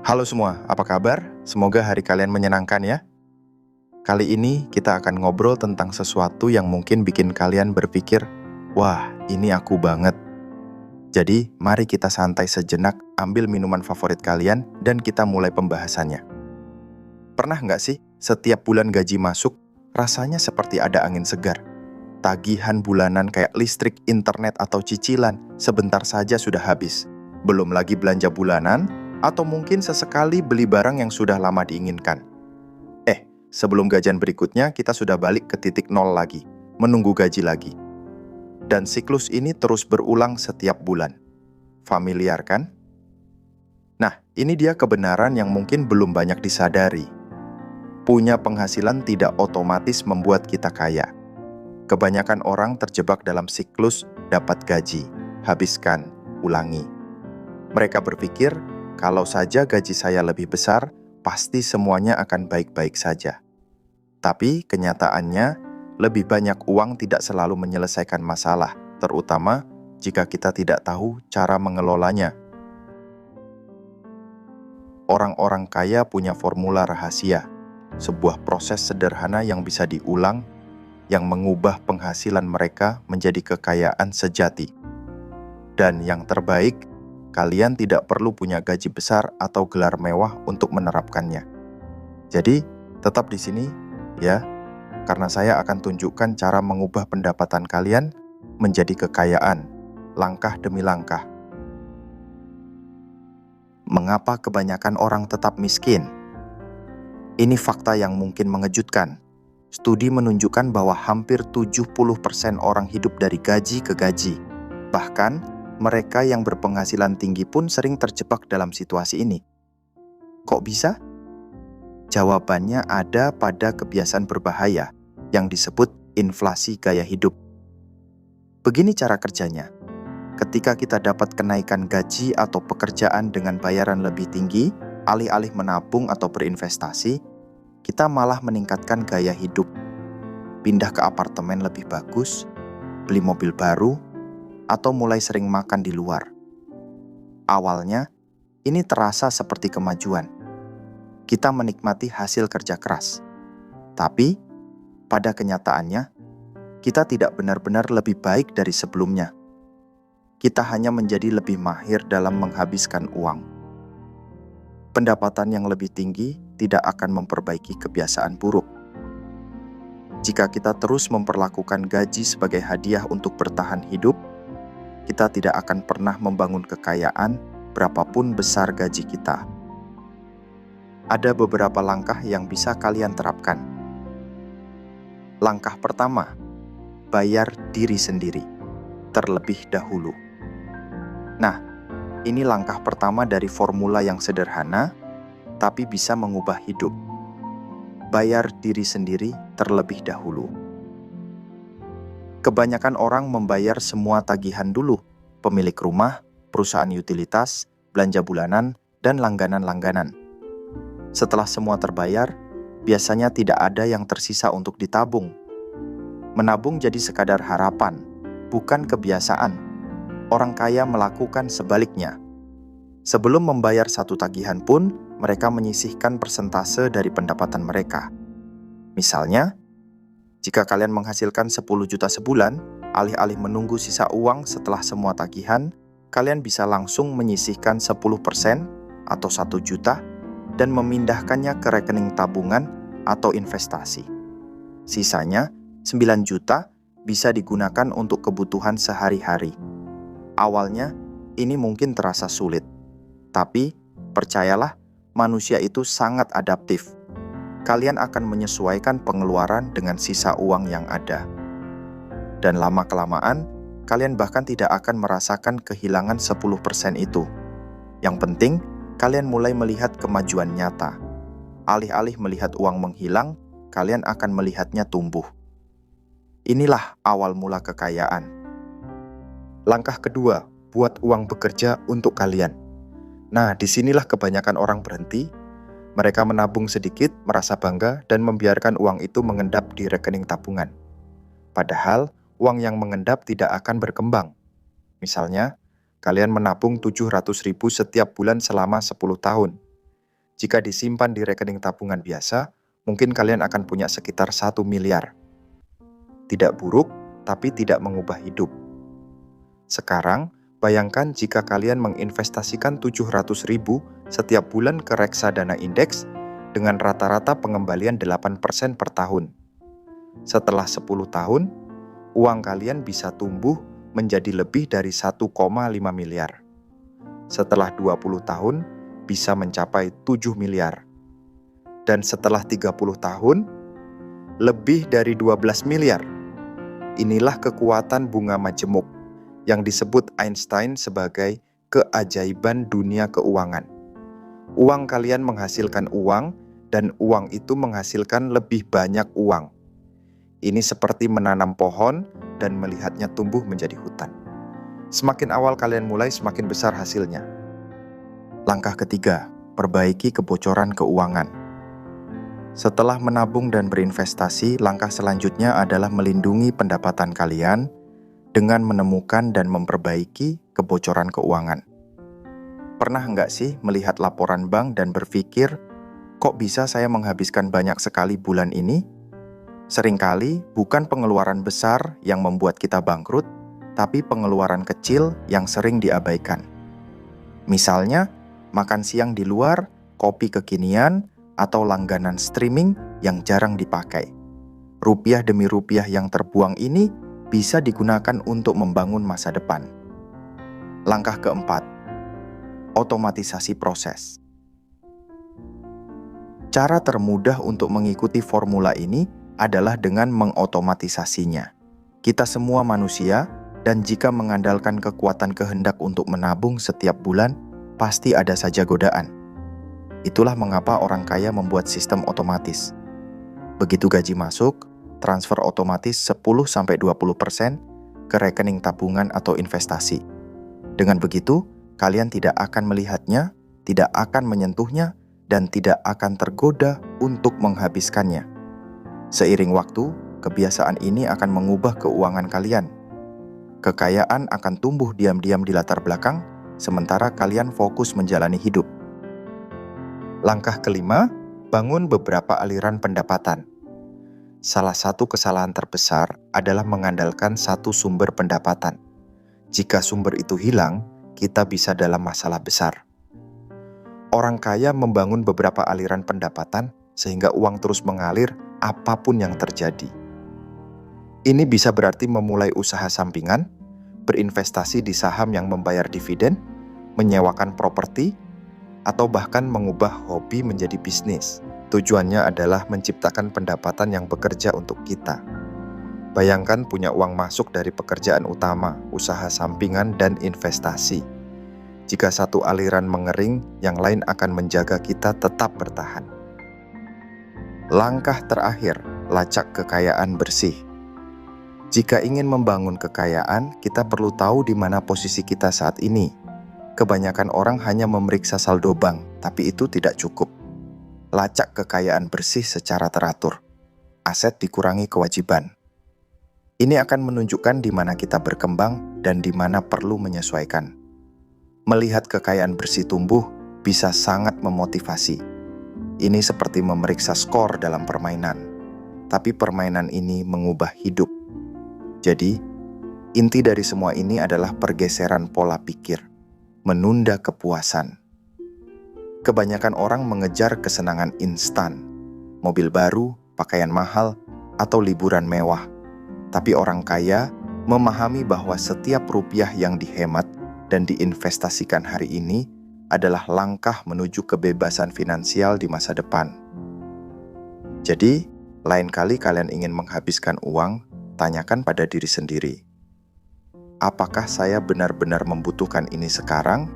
Halo semua, apa kabar? Semoga hari kalian menyenangkan ya. Kali ini kita akan ngobrol tentang sesuatu yang mungkin bikin kalian berpikir, wah ini aku banget. Jadi mari kita santai sejenak, ambil minuman favorit kalian, dan kita mulai pembahasannya. Pernah nggak sih, setiap bulan gaji masuk, rasanya seperti ada angin segar. Tagihan bulanan kayak listrik, internet, atau cicilan, sebentar saja sudah habis. Belum lagi belanja bulanan, atau mungkin sesekali beli barang yang sudah lama diinginkan. Sebelum gajian berikutnya, kita sudah balik ke titik nol lagi, menunggu gaji lagi. Dan siklus ini terus berulang setiap bulan. Familiar kan? Nah, ini dia kebenaran yang mungkin belum banyak disadari. Punya penghasilan tidak otomatis membuat kita kaya. Kebanyakan orang terjebak dalam siklus dapat gaji, habiskan, ulangi. Mereka berpikir, kalau saja gaji saya lebih besar, pasti semuanya akan baik-baik saja. Tapi kenyataannya, lebih banyak uang tidak selalu menyelesaikan masalah, terutama jika kita tidak tahu cara mengelolanya. Orang-orang kaya punya formula rahasia, sebuah proses sederhana yang bisa diulang, yang mengubah penghasilan mereka menjadi kekayaan sejati. Dan yang terbaik, kalian tidak perlu punya gaji besar atau gelar mewah untuk menerapkannya. Jadi, tetap di sini ya, karena saya akan tunjukkan cara mengubah pendapatan kalian menjadi kekayaan, langkah demi langkah. Mengapa kebanyakan orang tetap miskin? Ini fakta yang mungkin mengejutkan. Studi menunjukkan bahwa hampir 70% orang hidup dari gaji ke gaji. Bahkan, mereka yang berpenghasilan tinggi pun sering terjebak dalam situasi ini. Kok bisa? Jawabannya ada pada kebiasaan berbahaya yang disebut inflasi gaya hidup. Begini cara kerjanya. Ketika kita dapat kenaikan gaji atau pekerjaan dengan bayaran lebih tinggi, alih-alih menabung atau berinvestasi, kita malah meningkatkan gaya hidup. Pindah ke apartemen lebih bagus, beli mobil baru, atau mulai sering makan di luar. Awalnya, ini terasa seperti kemajuan. Kita menikmati hasil kerja keras. Tapi, pada kenyataannya, kita tidak benar-benar lebih baik dari sebelumnya. Kita hanya menjadi lebih mahir dalam menghabiskan uang. Pendapatan yang lebih tinggi tidak akan memperbaiki kebiasaan buruk. Jika kita terus memperlakukan gaji sebagai hadiah untuk bertahan hidup, kita tidak akan pernah membangun kekayaan berapapun besar gaji kita. Ada beberapa langkah yang bisa kalian terapkan. Langkah pertama, bayar diri sendiri terlebih dahulu. Nah, ini langkah pertama dari formula yang sederhana, tapi bisa mengubah hidup. Bayar diri sendiri terlebih dahulu. Kebanyakan orang membayar semua tagihan dulu, pemilik rumah, perusahaan utilitas, belanja bulanan, dan langganan-langganan. Setelah semua terbayar, biasanya tidak ada yang tersisa untuk ditabung. Menabung jadi sekadar harapan, bukan kebiasaan. Orang kaya melakukan sebaliknya. Sebelum membayar satu tagihan pun, mereka menyisihkan persentase dari pendapatan mereka. Misalnya, jika kalian menghasilkan 10 juta sebulan, alih-alih menunggu sisa uang setelah semua tagihan, kalian bisa langsung menyisihkan 10% atau 1 juta dan memindahkannya ke rekening tabungan atau investasi. Sisanya, 9 juta bisa digunakan untuk kebutuhan sehari-hari. Awalnya, ini mungkin terasa sulit. Tapi, percayalah, manusia itu sangat adaptif. Kalian akan menyesuaikan pengeluaran dengan sisa uang yang ada. Dan lama-kelamaan, kalian bahkan tidak akan merasakan kehilangan 10% itu. Yang penting, kalian mulai melihat kemajuan nyata. Alih-alih melihat uang menghilang, kalian akan melihatnya tumbuh. Inilah awal mula kekayaan. Langkah kedua, buat uang bekerja untuk kalian. Nah, disinilah kebanyakan orang berhenti. Mereka menabung sedikit, merasa bangga, dan membiarkan uang itu mengendap di rekening tabungan. Padahal, uang yang mengendap tidak akan berkembang. Misalnya, kalian menabung 700.000 setiap bulan selama 10 tahun. Jika disimpan di rekening tabungan biasa, mungkin kalian akan punya sekitar 1 miliar. Tidak buruk, tapi tidak mengubah hidup. Sekarang, bayangkan jika kalian menginvestasikan 700.000 setiap bulan ke reksadana indeks dengan rata-rata pengembalian 8% per tahun. Setelah 10 tahun, uang kalian bisa tumbuh menjadi lebih dari 1,5 miliar. Setelah 20 tahun, bisa mencapai 7 miliar. Dan setelah 30 tahun, lebih dari 12 miliar. Inilah kekuatan bunga majemuk yang disebut Einstein sebagai keajaiban dunia keuangan. Uang kalian menghasilkan uang, dan uang itu menghasilkan lebih banyak uang. Ini seperti menanam pohon dan melihatnya tumbuh menjadi hutan. Semakin awal kalian mulai, semakin besar hasilnya. Langkah ketiga, perbaiki kebocoran keuangan. Setelah menabung dan berinvestasi, langkah selanjutnya adalah melindungi pendapatan kalian dengan menemukan dan memperbaiki kebocoran keuangan. Pernah nggak sih melihat laporan bank dan berpikir, kok bisa saya menghabiskan banyak sekali bulan ini? Seringkali bukan pengeluaran besar yang membuat kita bangkrut, tapi pengeluaran kecil yang sering diabaikan. Misalnya, makan siang di luar, kopi kekinian, atau langganan streaming yang jarang dipakai. Rupiah demi rupiah yang terbuang ini bisa digunakan untuk membangun masa depan. Langkah keempat, otomatisasi proses. Cara termudah untuk mengikuti formula ini adalah dengan mengotomatisasinya. Kita semua manusia, dan jika mengandalkan kekuatan kehendak untuk menabung setiap bulan, pasti ada saja godaan. Itulah mengapa orang kaya membuat sistem otomatis. Begitu gaji masuk, transfer otomatis 10-20% ke rekening tabungan atau investasi. Dengan begitu, kalian tidak akan melihatnya, tidak akan menyentuhnya, dan tidak akan tergoda untuk menghabiskannya. Seiring waktu, kebiasaan ini akan mengubah keuangan kalian. Kekayaan akan tumbuh diam-diam di latar belakang, sementara kalian fokus menjalani hidup. Langkah kelima, bangun beberapa aliran pendapatan. Salah satu kesalahan terbesar adalah mengandalkan satu sumber pendapatan. Jika sumber itu hilang, kita bisa dalam masalah besar. Orang kaya membangun beberapa aliran pendapatan sehingga uang terus mengalir apapun yang terjadi. Ini bisa berarti memulai usaha sampingan, berinvestasi di saham yang membayar dividen, menyewakan properti, atau bahkan mengubah hobi menjadi bisnis. Tujuannya adalah menciptakan pendapatan yang bekerja untuk kita. Bayangkan punya uang masuk dari pekerjaan utama, usaha sampingan, dan investasi. Jika satu aliran mengering, yang lain akan menjaga kita tetap bertahan. Langkah terakhir, lacak kekayaan bersih. Jika ingin membangun kekayaan, kita perlu tahu di mana posisi kita saat ini. Kebanyakan orang hanya memeriksa saldo bank, tapi itu tidak cukup. Lacak kekayaan bersih secara teratur. Aset dikurangi kewajiban. Ini akan menunjukkan di mana kita berkembang dan di mana perlu menyesuaikan. Melihat kekayaan bersih tumbuh bisa sangat memotivasi. Ini seperti memeriksa skor dalam permainan, tapi permainan ini mengubah hidup. Jadi, inti dari semua ini adalah pergeseran pola pikir, menunda kepuasan. Kebanyakan orang mengejar kesenangan instan, mobil baru, pakaian mahal, atau liburan mewah. Tapi orang kaya memahami bahwa setiap rupiah yang dihemat dan diinvestasikan hari ini adalah langkah menuju kebebasan finansial di masa depan. Jadi, lain kali kalian ingin menghabiskan uang, tanyakan pada diri sendiri. Apakah saya benar-benar membutuhkan ini sekarang,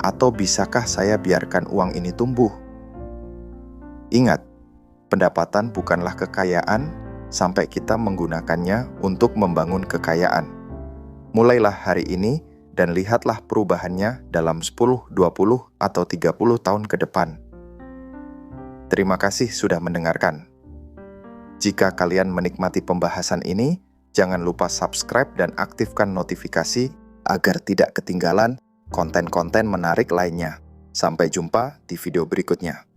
atau bisakah saya biarkan uang ini tumbuh? Ingat, pendapatan bukanlah kekayaan sampai kita menggunakannya untuk membangun kekayaan. Mulailah hari ini dan lihatlah perubahannya dalam 10, 20, atau 30 tahun ke depan. Terima kasih sudah mendengarkan. Jika kalian menikmati pembahasan ini, jangan lupa subscribe dan aktifkan notifikasi agar tidak ketinggalan konten-konten menarik lainnya. Sampai jumpa di video berikutnya.